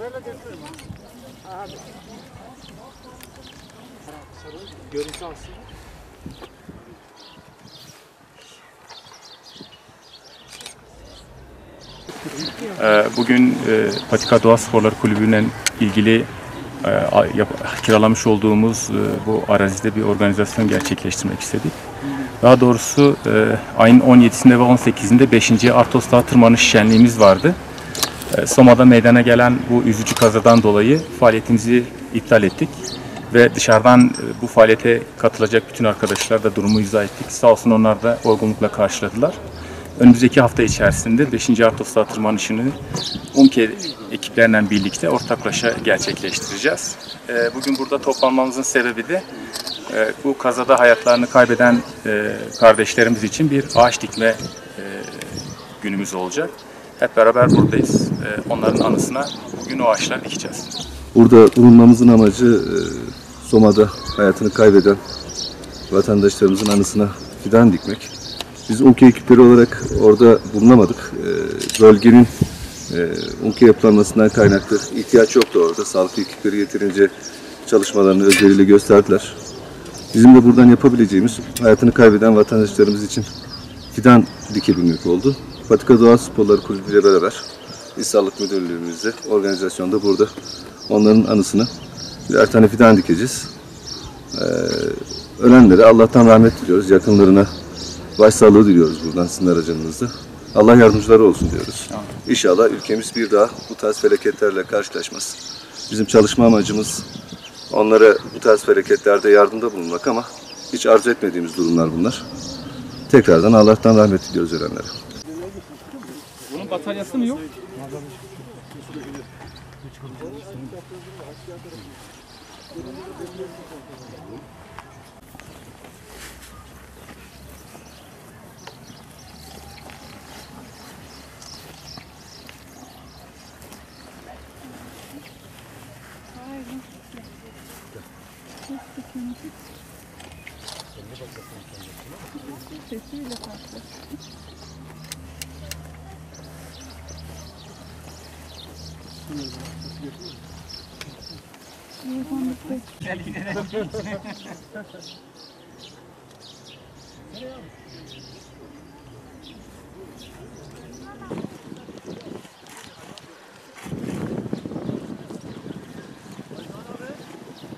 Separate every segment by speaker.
Speaker 1: Abi. Görüntü alsın.
Speaker 2: Bugün Patika Doğa Sporları Kulübü'yle ilgili kiralamış olduğumuz bu arazide bir organizasyon gerçekleştirmek istedik. Daha doğrusu ayın 17'sinde ve 18'inde 5. Artos Dağı tırmanış şenliğimiz vardı. Soma'da meydana gelen bu üzücü kazadan dolayı faaliyetimizi iptal ettik. Ve dışarıdan bu faaliyete katılacak bütün arkadaşlar da durumu izah ettik. Sağ olsun onlar da olgunlukla karşıladılar. Önümüzdeki hafta içerisinde 5. Artos Dağı tırmanışını UMKE ekiplerle birlikte ortaklaşa gerçekleştireceğiz. Bugün burada toplanmamızın sebebi de bu kazada hayatlarını kaybeden kardeşlerimiz için bir ağaç dikme günümüz olacak. Hep beraber buradayız. Onların anısına bugün o ağaçları dikeceğiz.
Speaker 3: Burada bulunmamızın amacı Soma'da hayatını kaybeden vatandaşlarımızın anısına fidan dikmek. Biz UMKE ekipleri olarak orada bulunamadık. Bölgenin UMKE yapılanmasından kaynaklı ihtiyaç yoktu orada. Sağlık ekipleri yeterince çalışmalarını özveriyle gösterdiler. Bizim de buradan yapabileceğimiz hayatını kaybeden vatandaşlarımız için fidan dikebilmek oldu. Patika Doğa Sporları Kulübü ile beraber İl Sağlık Müdürlüğümüzde organizasyonda burada onların anısına birer tane fidan dikeceğiz. Ölenlere Allah'tan rahmet diliyoruz. Yakınlarına başsağlığı diliyoruz buradan sizin aracınızda. Allah yardımcıları olsun diyoruz. İnşallah ülkemiz bir daha bu tarz felaketlerle karşılaşmaz. Bizim çalışma amacımız onlara bu tarz felaketlerde yardımda bulunmak ama hiç arzu etmediğimiz durumlar bunlar. Tekrardan Allah'tan rahmet diliyoruz ölenlere.
Speaker 2: Bunun bataryası mı yok?
Speaker 4: Sesiyle farklı.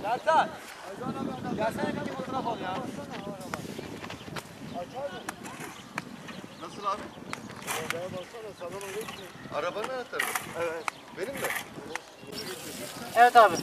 Speaker 1: Ertan! Gelsene bir fotoğraf al ya.
Speaker 3: Nasıl abi? Arabanın anahtarı. Evet. Benim mi?
Speaker 1: Evet abi.